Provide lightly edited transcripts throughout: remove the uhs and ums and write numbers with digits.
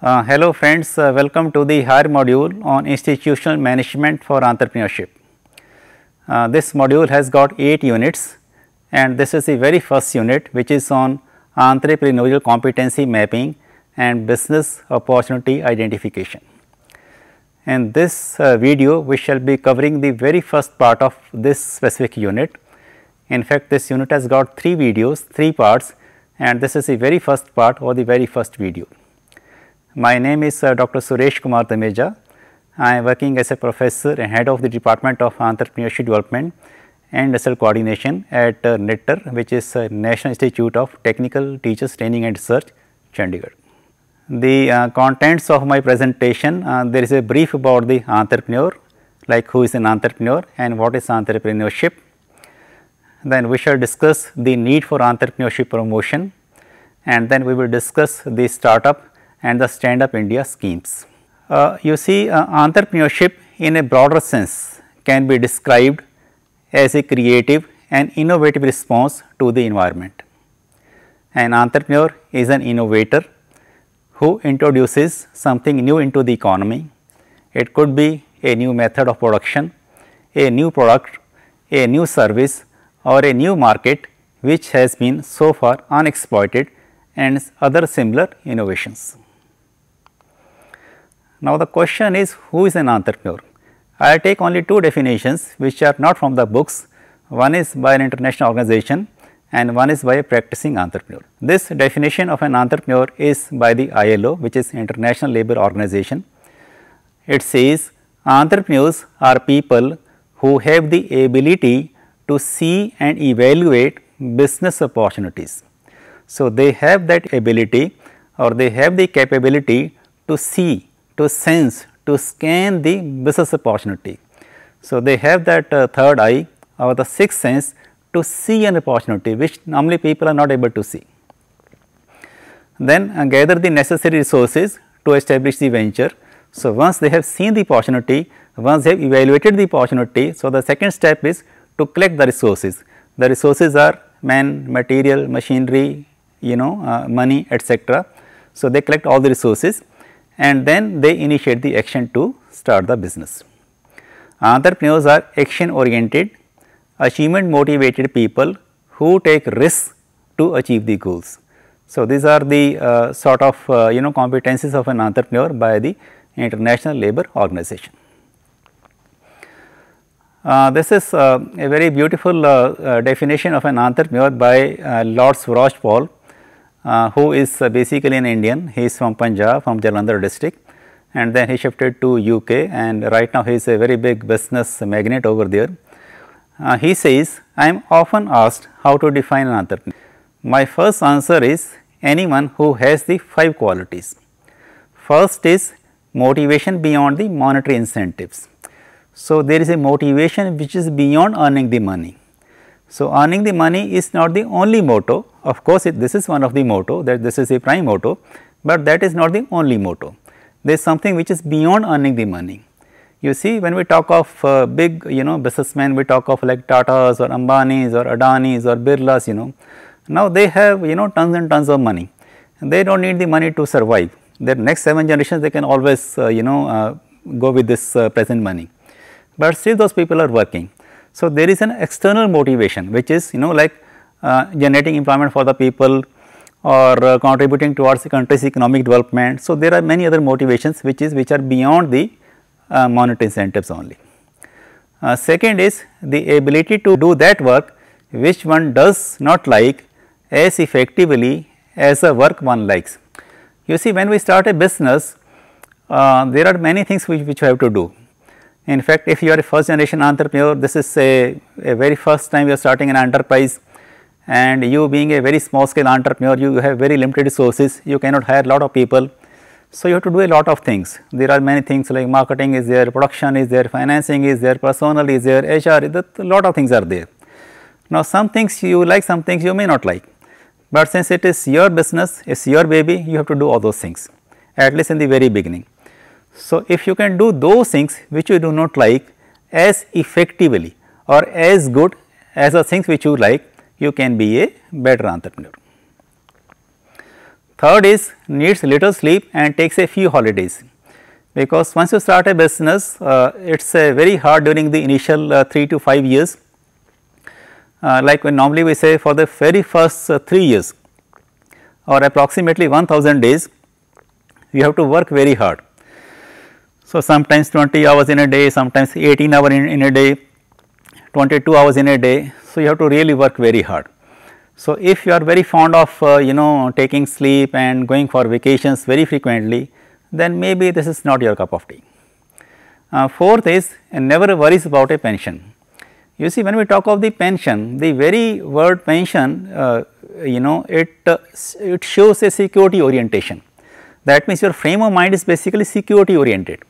Hello friends, welcome to the higher module on institutional management for entrepreneurship. This module has got 8 units and this is the very first unit which is on entrepreneurial competency mapping and business opportunity identification. In this video we shall be covering the very first part of this specific unit. In fact, this unit has got 3 videos, 3 parts, and this is the very first part or the very first video. My name is Dr. Suresh Kumar Tameja. I am working as a professor and head of the Department of Entrepreneurship Development and Industrial Coordination at NITTER, which is National Institute of Technical Teachers Training and Research, Chandigarh. The contents of my presentation, there is a brief about the entrepreneur, like who is an entrepreneur and what is entrepreneurship. Then we shall discuss the need for entrepreneurship promotion, and then we will discuss the startup and the Stand Up India schemes. You see, entrepreneurship in a broader sense can be described as a creative and innovative response to the environment. An entrepreneur is an innovator who introduces something new into the economy. It could be a new method of production, a new product, a new service, or a new market which has been so far unexploited, and other similar innovations. Now, the question is, who is an entrepreneur? I will take only 2 definitions which are not from the books. One is by an international organization and one is by a practicing entrepreneur. This definition of an entrepreneur is by the ILO, which is International Labour Organization. It says entrepreneurs are people who have the ability to see and evaluate business opportunities. So, they have that ability or they have the capability to see, to sense, to scan the business opportunity. So, they have that third eye or the sixth sense to see an opportunity which normally people are not able to see. Then gather the necessary resources to establish the venture. So, once they have seen the opportunity, once they have evaluated the opportunity, so the second step is to collect the resources. The resources are man, material, machinery, money, etc. So, they collect all the resources and then they initiate the action to start the business. Entrepreneurs are action oriented, achievement motivated people who take risks to achieve the goals. So, these are the sort of competencies of an entrepreneur by the International Labour Organization. This is a very beautiful definition of an entrepreneur by Lord Swaraj Paul, who is basically an Indian. He is from Punjab, from Jalandhar district, and then he shifted to UK, and right now he is a very big business magnate over there. He says, I am often asked how to define an entrepreneur. My first answer is anyone who has the 5 qualities. First is motivation beyond the monetary incentives. So, there is a motivation which is beyond earning the money. So, earning the money is not the only motto. Of course, this is one of the motto, that this is a prime motto, but that is not the only motto. There is something which is beyond earning the money. You see, when we talk of big businessmen, we talk of like Tatas or Ambanis or Adanis or Birlas, now they have tons and tons of money. They do not need the money to survive. Their next 7 generations they can always go with this present money, but still those people are working. So, there is an external motivation which is generating employment for the people or contributing towards the country's economic development. So, there are many other motivations which are beyond the monetary incentives only. Second is the ability to do that work which one does not like as effectively as the work one likes. You see, when we start a business, there are many things which you have to do. In fact, if you are a first generation entrepreneur, this is a very first time you are starting an enterprise, and you being a very small scale entrepreneur, you have very limited resources, you cannot hire a lot of people. So, you have to do a lot of things. There are many things like marketing is there, production is there, financing is there, personnel is there, HR, a lot of things are there. Now, some things you like, some things you may not like, but since it is your business, it is your baby, you have to do all those things, at least in the very beginning. So, if you can do those things which you do not like as effectively or as good as the things which you like, you can be a better entrepreneur. third is needs little sleep and takes a few holidays, because once you start a business, it is very hard during the initial 3 to 5 years. Like when normally we say for the very first 3 years or approximately 1000 days, you have to work very hard. So, sometimes 20 hours in a day, sometimes 18 hours in a day, 22 hours in a day. So, you have to really work very hard. So, if you are very fond of taking sleep and going for vacations very frequently, then maybe this is not your cup of tea. Fourth is never worries about a pension. You see, when we talk of the pension, the very word pension, it shows a security orientation. That means your frame of mind is basically security oriented.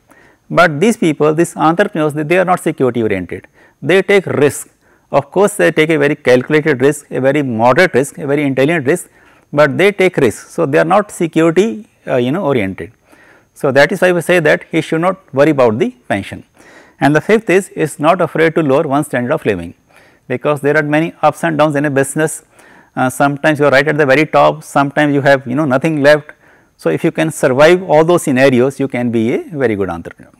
But these people, these entrepreneurs, they are not security oriented. They take risk. Of course, they take a very calculated risk, a very moderate risk, a very intelligent risk, but they take risk. So, they are not security oriented. So, that is why we say that he should not worry about the pension. And the fifth is not afraid to lower one's standard of living, because there are many ups and downs in a business. Sometimes you are right at the very top, sometimes you have nothing left. So, if you can survive all those scenarios, you can be a very good entrepreneur.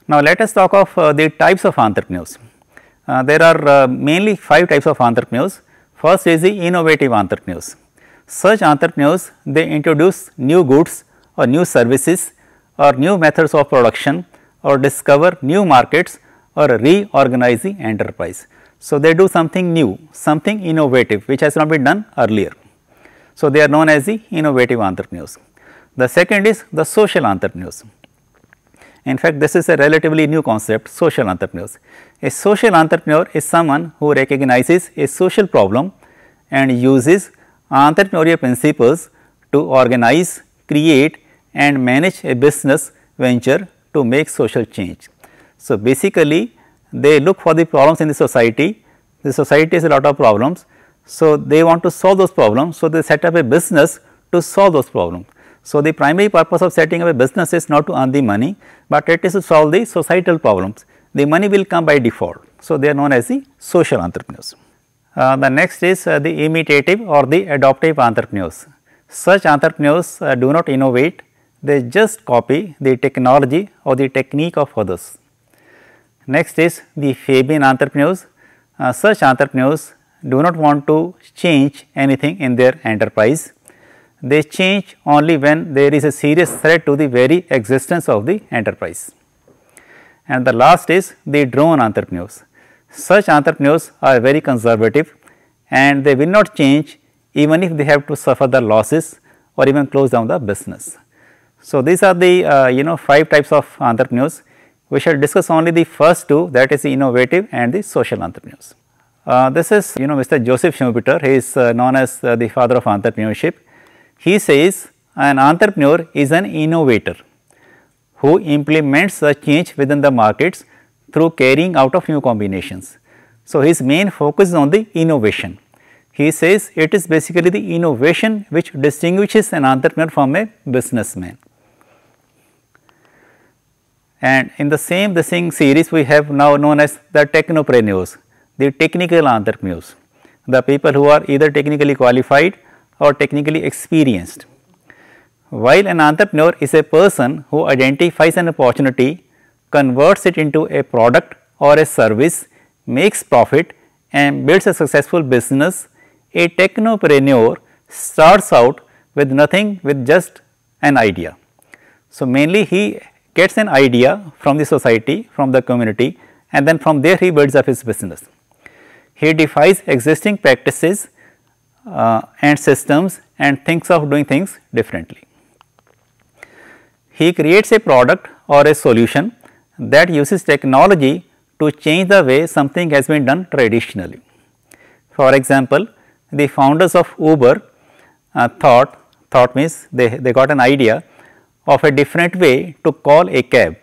Now, let us talk of the types of entrepreneurs. There are mainly 5 types of entrepreneurs. First is the innovative entrepreneurs. Such entrepreneurs, they introduce new goods or new services or new methods of production or discover new markets or reorganize the enterprise. So, they do something new, something innovative which has not been done earlier. So, they are known as the innovative entrepreneurs. The second is the social entrepreneurs. In fact, this is a relatively new concept, social entrepreneurs. A social entrepreneur is someone who recognizes a social problem and uses entrepreneurial principles to organize, create and manage a business venture to make social change. So, basically they look for the problems in the society has a lot of problems. So, they want to solve those problems. So, they set up a business to solve those problems. So, the primary purpose of setting up a business is not to earn the money, but it is to solve the societal problems. The money will come by default. So, they are known as the social entrepreneurs. The next is the imitative or the adoptive entrepreneurs. Such entrepreneurs do not innovate, they just copy the technology or the technique of others. Next is the Fabian entrepreneurs. Such entrepreneurs do not want to change anything in their enterprise. They change only when there is a serious threat to the very existence of the enterprise. And the last is the drone entrepreneurs. Such entrepreneurs are very conservative and they will not change even if they have to suffer the losses or even close down the business. So, these are the 5 types of entrepreneurs. We shall discuss only the first 2, that is the innovative and the social entrepreneurs. This is Mr. Joseph Schumpeter, he is known as the father of entrepreneurship. He says an entrepreneur is an innovator who implements the change within the markets through carrying out of new combinations. So, his main focus is on the innovation. He says it is basically the innovation which distinguishes an entrepreneur from a businessman. And in the same series we have now known as the technopreneurs, the technical entrepreneurs, the people who are either technically qualified or technically experienced. While an entrepreneur is a person who identifies an opportunity, converts it into a product or a service, makes profit and builds a successful business, a technopreneur starts out with nothing, with just an idea. So, mainly he gets an idea from the society, from the community, and then from there he builds up his business. He defies existing practices and systems and thinks of doing things differently. He creates a product or a solution that uses technology to change the way something has been done traditionally. For example, the founders of Uber thought means they got an idea of a different way to call a cab.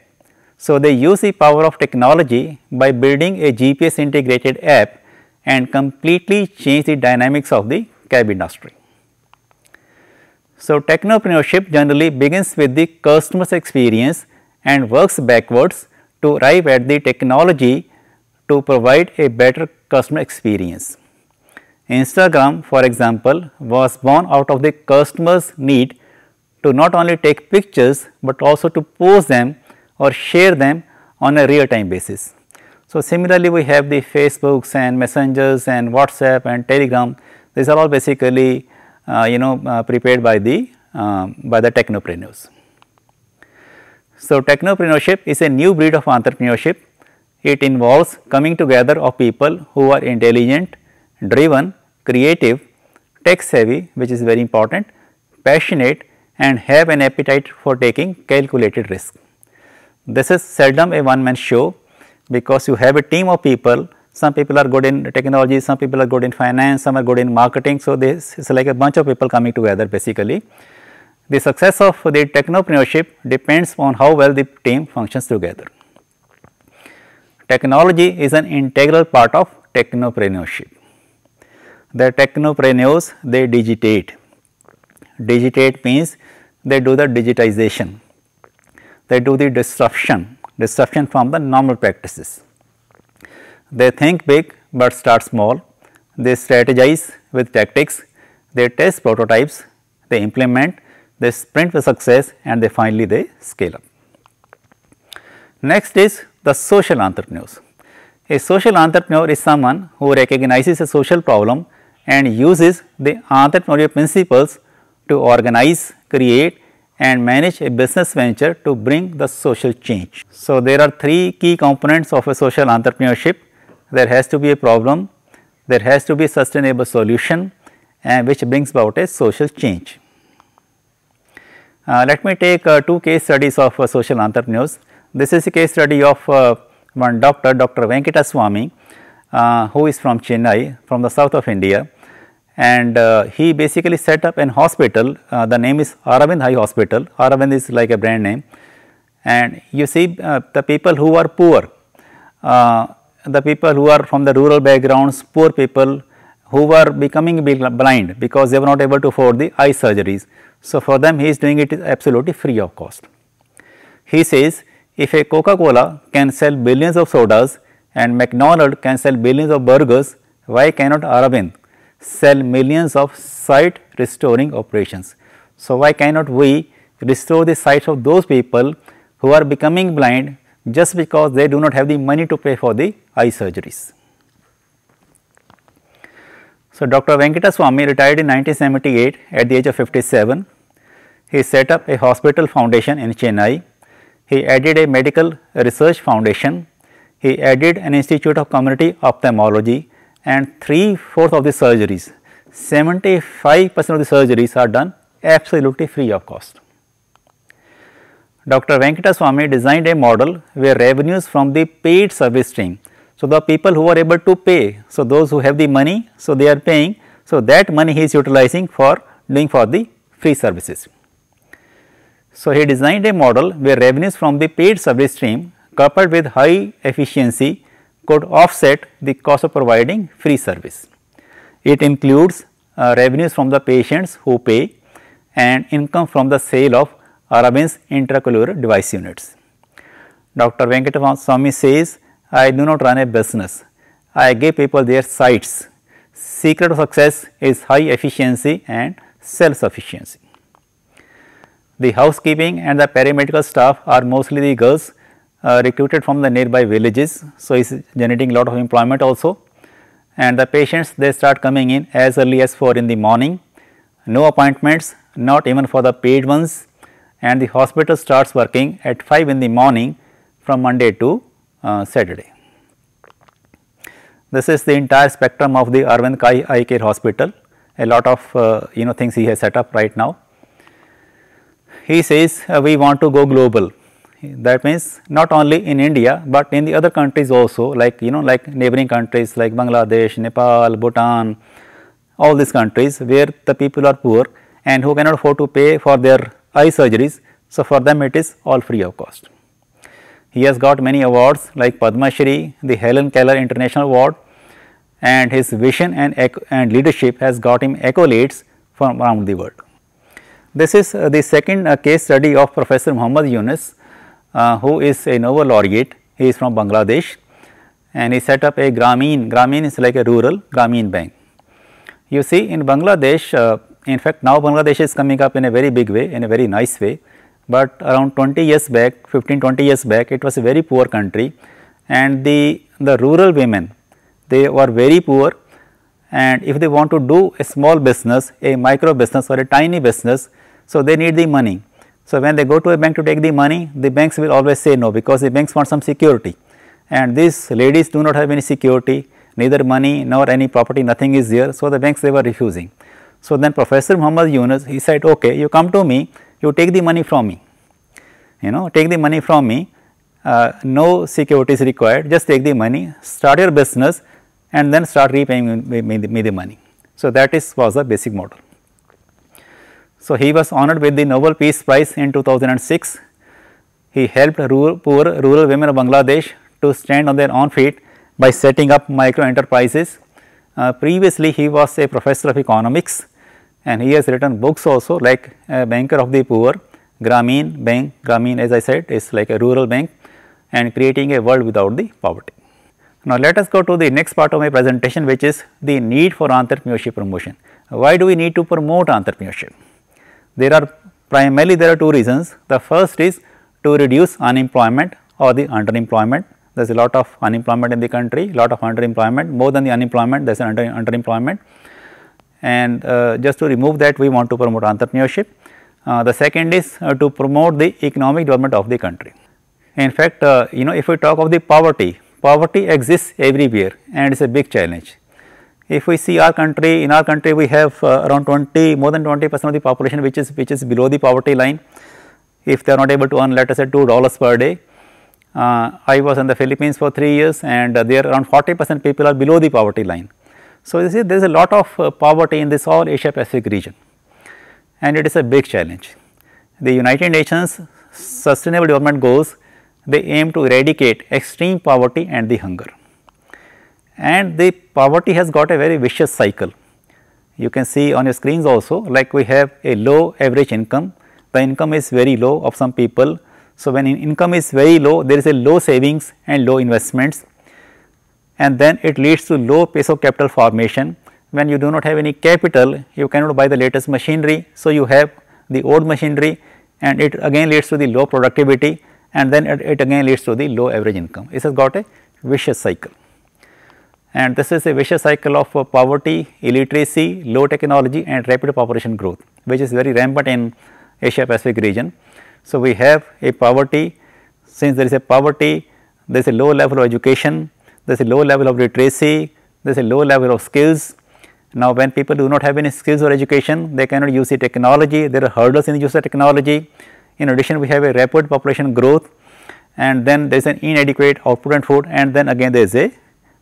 So, they use the power of technology by building a GPS integrated app and completely change the dynamics of the cab industry. So, technopreneurship generally begins with the customer's experience and works backwards to arrive at the technology to provide a better customer experience. Instagram, for example, was born out of the customer's need to not only take pictures, but also to post them or share them on a real time basis. So, similarly, we have the Facebooks and Messengers and WhatsApp and Telegram. These are all basically prepared by the technopreneurs. So, technopreneurship is a new breed of entrepreneurship. It involves coming together of people who are intelligent, driven, creative, tech savvy, which is very important, passionate, and have an appetite for taking calculated risk. This is seldom a one man show, because you have a team of people. Some people are good in technology, some people are good in finance, some are good in marketing. So, this is like a bunch of people coming together basically. The success of the technopreneurship depends on how well the team functions together. Technology is an integral part of technopreneurship. The technopreneurs, they digitate. Digitate means they do the digitization, they do the disruption from the normal practices. They think big but start small, they strategize with tactics, they test prototypes, they implement, they sprint with success, and finally they scale up. Next is the social entrepreneurs. A social entrepreneur is someone who recognizes a social problem and uses the entrepreneurial principles to organize, create, and manage a business venture to bring the social change. So, there are three key components of a social entrepreneurship. There has to be a problem, there has to be a sustainable solution, and which brings about a social change. Let me take two case studies of social entrepreneurs. This is a case study of one doctor, Dr. Venkataswamy, who is from Chennai, from the south of India, and he basically set up an hospital. The name is Aravind Eye Hospital. Aravind is like a brand name, and you see the people who are poor, the people who are from the rural backgrounds, poor people who were becoming blind because they were not able to afford the eye surgeries. So, for them he is doing it absolutely free of cost. He says, if a Coca-Cola can sell billions of sodas and McDonald's can sell billions of burgers, why cannot Aravind sell millions of sight restoring operations? So, why cannot we restore the sight of those people who are becoming blind just because they do not have the money to pay for the eye surgeries? So, Dr. Venkataswamy retired in 1978 at the age of 57. He set up a hospital foundation in Chennai. He added a medical research foundation. He added an institute of community ophthalmology, and 3/4 of the surgeries, 75% of the surgeries are done absolutely free of cost. Dr. Venkataswamy designed a model where revenues from the paid service stream. So, the people who are able to pay, so those who have the money, so they are paying, so that money he is utilizing for doing for the free services. So, he designed a model where revenues from the paid service stream coupled with high efficiency could offset the cost of providing free service. It includes revenues from the patients who pay and income from the sale of Arvind's intraocular device units. Dr. Venkataswamy says, I do not run a business, I give people their sights. Secret of success is high efficiency and self-sufficiency. The housekeeping and the paramedical staff are mostly the girls recruited from the nearby villages. So, it is generating a lot of employment also, and the patients they start coming in as early as 4 in the morning, no appointments, not even for the paid ones, and the hospital starts working at 5 in the morning from Monday to Saturday. This is the entire spectrum of the Aravind Eye Care Hospital. A lot of things he has set up right now. He says we want to go global. That means not only in India, but in the other countries also, like like neighboring countries like Bangladesh, Nepal, Bhutan, all these countries where the people are poor and who cannot afford to pay for their eye surgeries. So, for them it is all free of cost. He has got many awards like Padma Shri, the Helen Keller International Award, and his vision and leadership has got him accolades from around the world. This is the second case study of Professor Muhammad Yunus, who is a Nobel laureate. He is from Bangladesh and he set up a Grameen is like a rural Grameen bank. You see in Bangladesh, in fact now Bangladesh is coming up in a very big way, in a very nice way, but around 20 years back, 15-20 years back, it was a very poor country, and the rural women, they were very poor, and if they want to do a small business, a micro business or a tiny business, so they need the money. So when they go to a bank to take the money, the banks will always say no, because the banks want some security, and these ladies do not have any security, neither money nor any property, nothing is there. So the banks, they were refusing. So then Professor Muhammad Yunus, he said, okay, you come to me, you take the money from me, take the money from me, no security is required, just take the money, start your business, and then start repaying me the money. So that was the basic model. So he was honored with the Nobel Peace Prize in 2006. He helped poor rural women of Bangladesh to stand on their own feet by setting up micro enterprises. Previously he was a professor of economics, and he has written books also, like Banker of the Poor, Grameen Bank. Grameen, as I said, is like a rural bank, and creating a world without the poverty. Now let us go to the next part of my presentation, which is the need for entrepreneurship promotion. Why do we need to promote entrepreneurship? There are two reasons. The first is to reduce unemployment or the underemployment. There is a lot of unemployment in the country, lot of underemployment, more than the unemployment, there is underemployment, and just to remove that, we want to promote entrepreneurship. The second is to promote the economic development of the country. In fact, if we talk of the poverty exists everywhere, and it is a big challenge. If we see our country, in our country we have around more than 20% of the population which is below the poverty line. If they are not able to earn, let us say, $2 per day. I was in the Philippines for 3 years, and there around 40% people are below the poverty line. So you see, there is a lot of poverty in this all Asia Pacific region, and it is a big challenge. The United Nations Sustainable Development Goals, they aim to eradicate extreme poverty and the hunger. And the poverty has got a very vicious cycle. You can see on your screens also, like we have a low average income, the income is very low of some people. So when income is very low, there is a low savings and low investments, and then it leads to low pace of capital formation. When you do not have any capital, you cannot buy the latest machinery, so you have the old machinery, and it again leads to the low productivity, and then it again leads to the low average income. It has got a vicious cycle, and this is a vicious cycle of poverty, illiteracy, low technology, and rapid population growth, which is very rampant in Asia Pacific region. So we have a poverty. Since there is a poverty, there is a low level of education, there is a low level of literacy, there is a low level of skills. Now when people do not have any skills or education, they cannot use the technology, there are hurdles in the use of technology. In addition, we have a rapid population growth, and then there is an inadequate output and food, and then again there is a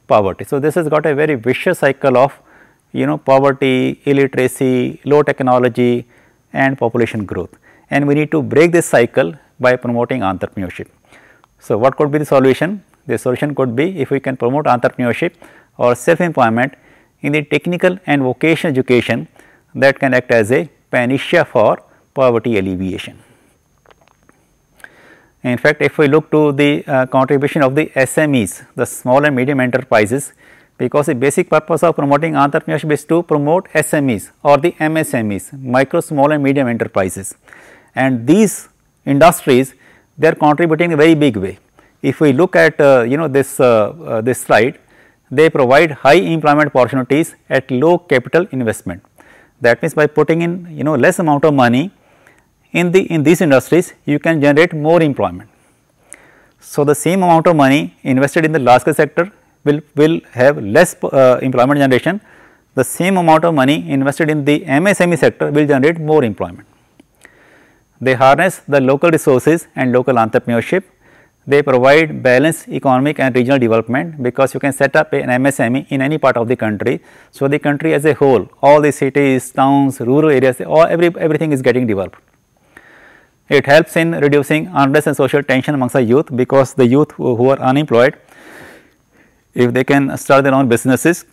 poverty. So this has got a very vicious cycle of poverty, illiteracy, low technology, and population growth, and we need to break this cycle by promoting entrepreneurship. So what could be the solution? The solution could be, if we can promote entrepreneurship or self-employment in the technical and vocational education, that can act as a panacea for poverty alleviation. In fact, if we look to the contribution of the SMEs, the small and medium enterprises, because the basic purpose of promoting entrepreneurship is to promote SMEs or the MSMEs, micro, small and medium enterprises, and these industries, they are contributing in a very big way. If we look at this slide, they provide high employment opportunities at low capital investment. That means by putting in less amount of money in these industries, you can generate more employment. So the same amount of money invested in the large scale sector will have less employment generation. The same amount of money invested in the MSME sector will generate more employment. They harness the local resources and local entrepreneurship. They provide balanced economic and regional development, because you can set up an MSME in any part of the country. So the country as a whole, all the cities, towns, rural areas, everything is getting developed. It helps in reducing unrest and social tension amongst the youth, because the youth who are unemployed, if they can start their own businesses,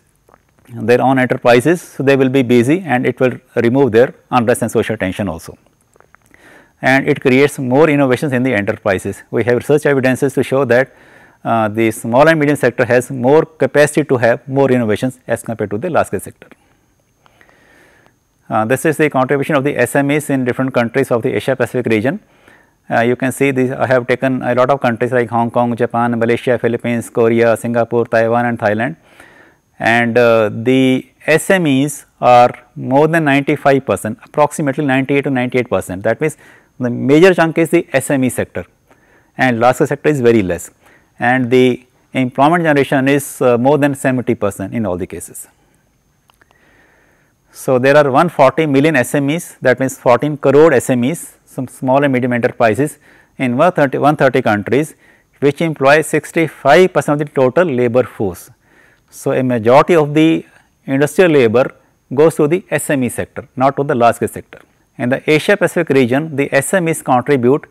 their own enterprises, so they will be busy, and it will remove their unrest and social tension also. And it creates more innovations in the enterprises. We have research evidences to show that the small and medium sector has more capacity to have more innovations as compared to the large scale sector. This is the contribution of the SMEs in different countries of the Asia Pacific region. You can see these, I have taken a lot of countries like Hong Kong, Japan, Malaysia, Philippines, Korea, Singapore, Taiwan and Thailand, and the SMEs are more than 95%, approximately 98 to 98%. That means, the major chunk is the SME sector and large sector is very less, and the employment generation is more than 70% in all the cases. So, there are 140 million SMEs, that means 14 crore SMEs, some small and medium enterprises in 130 countries, which employ 65% of the total labor force. So, a majority of the industrial labor goes to the SME sector, not to the large scale sector. In the Asia Pacific region, the SMEs contribute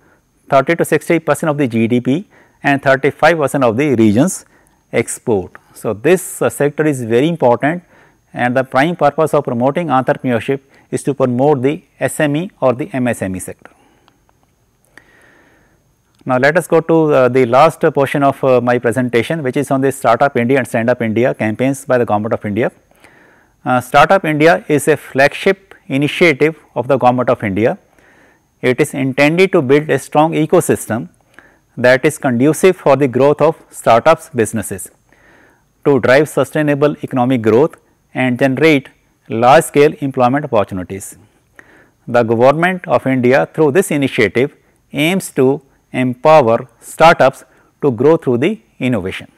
30 to 60% of the GDP and 35% of the region's export. So, this sector is very important, and the prime purpose of promoting entrepreneurship is to promote the SME or the MSME sector. Now, let us go to the last portion of my presentation, which is on the Startup India and Stand Up India campaigns by the Government of India. Startup India is a flagship initiative of the Government of India. It is intended to build a strong ecosystem that is conducive for the growth of startups businesses, to drive sustainable economic growth and generate large scale employment opportunities. The Government of India through this initiative aims to empower startups to grow through the innovation.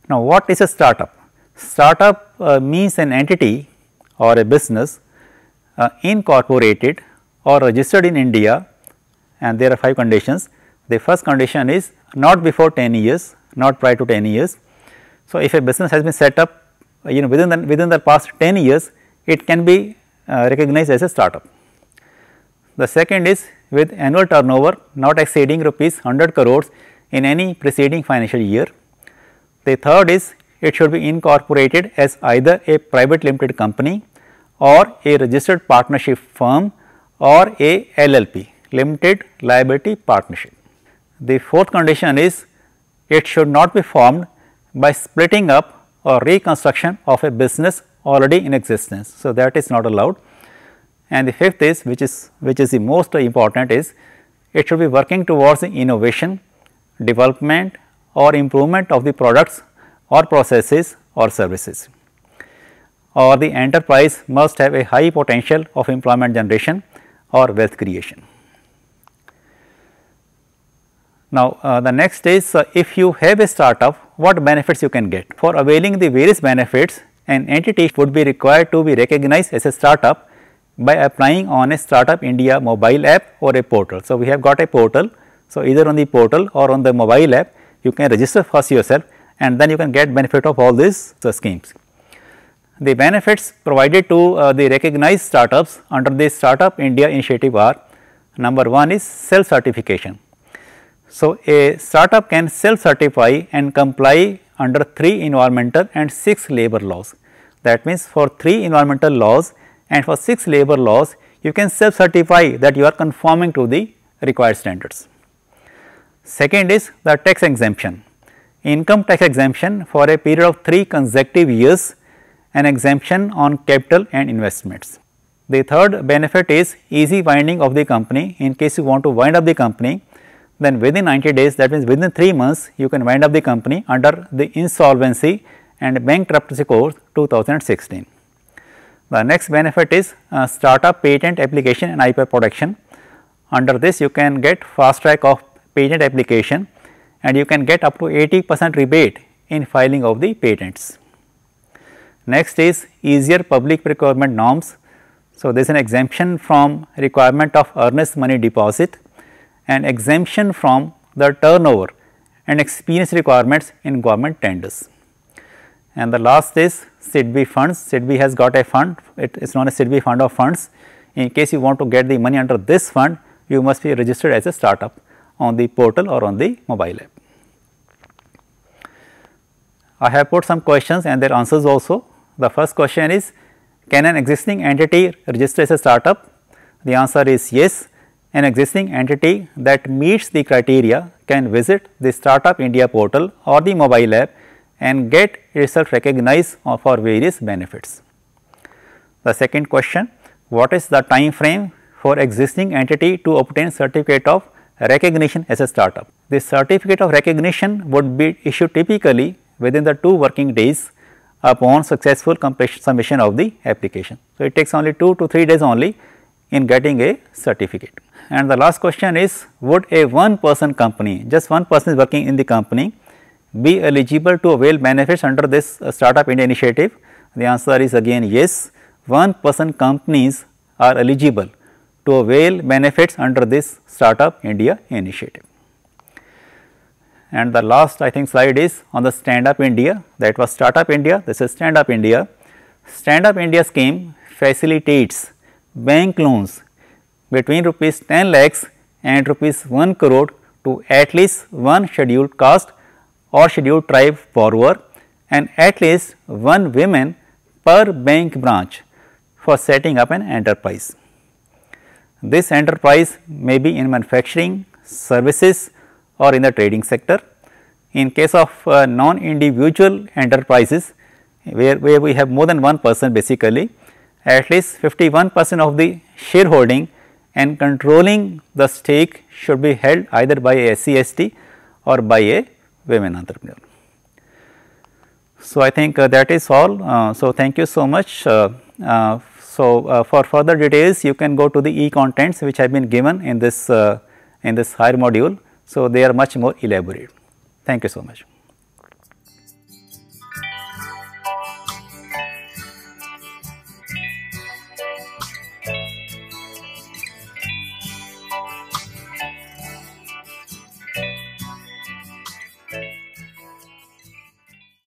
Now, what is a startup? Startup means an entity or a business incorporated or registered in India, and there are 5 conditions. The first condition is not before 10 years, not prior to 10 years. So, if a business has been set up within the past 10 years, it can be recognized as a startup. The second is with annual turnover not exceeding rupees 100 crores in any preceding financial year. The third is it should be incorporated as either a private limited company or a registered partnership firm or a LLP, limited liability partnership. The fourth condition is it should not be formed by splitting up or reconstruction of a business already in existence. So, that is not allowed. And the fifth is, which is the most important, is it should be working towards the innovation, development or improvement of the products or processes or services, or the enterprise must have a high potential of employment generation or wealth creation. Now, the next is if you have a startup, what benefits you can get. For availing the various benefits, an entity would be required to be recognized as a startup by applying on a Startup India mobile app or a portal. So, we have got a portal. So, either on the portal or on the mobile app, you can register first yourself, and then you can get benefit of all these schemes. The benefits provided to the recognized startups under the Startup India initiative are: number 1 is self certification. So, a startup can self certify and comply under 3 environmental and 6 labor laws. That means, for 3 environmental laws and for 6 labor laws, you can self certify that you are conforming to the required standards. Second is the tax exemption, income tax exemption for a period of 3 consecutive years, an exemption on capital and investments. The third benefit is easy winding of the company. In case you want to wind up the company, then within 90 days, that means within 3 months, you can wind up the company under the Insolvency and Bankruptcy Code 2016. The next benefit is startup patent application and IP protection. Under this, you can get fast track of patent application, and you can get up to 80% rebate in filing of the patents. Next is easier public procurement norms. So, there is an exemption from requirement of earnest money deposit and exemption from the turnover and experience requirements in government tenders. And the last is SIDBI funds. SIDBI has got a fund, it is known as SIDBI fund of funds. In case you want to get the money under this fund, you must be registered as a startup on the portal or on the mobile app. I have put some questions and their answers also. The first question is, can an existing entity register as a startup? The answer is yes. An existing entity that meets the criteria can visit the Startup India portal or the mobile app and get itself recognized for various benefits. The second question, what is the time frame for existing entity to obtain certificate of recognition as a startup? This certificate of recognition would be issued typically within the 2 working days upon successful submission of the application. So, it takes only 2 to 3 days only in getting a certificate. And the last question is, would a one person company, just one person is working in the company, be eligible to avail benefits under this Startup India initiative? The answer is again yes, one person companies are eligible to avail benefits under this Startup India initiative. And the last I think slide is on the Stand Up India, that was Startup India, this is Stand Up India. Stand Up India scheme facilitates bank loans between rupees 10 lakhs and rupees 1 crore to at least one scheduled caste or scheduled tribe borrower and at least one woman per bank branch for setting up an enterprise. This enterprise may be in manufacturing, services or in the trading sector. In case of non-individual enterprises where we have more than one person basically, at least 51% of the shareholding and controlling the stake should be held either by a SC/ST or by a women entrepreneur. So, I think that is all. So, thank you so much. For further details you can go to the e-contents which have been given in this higher module. So, they are much more elaborate. Thank you so much.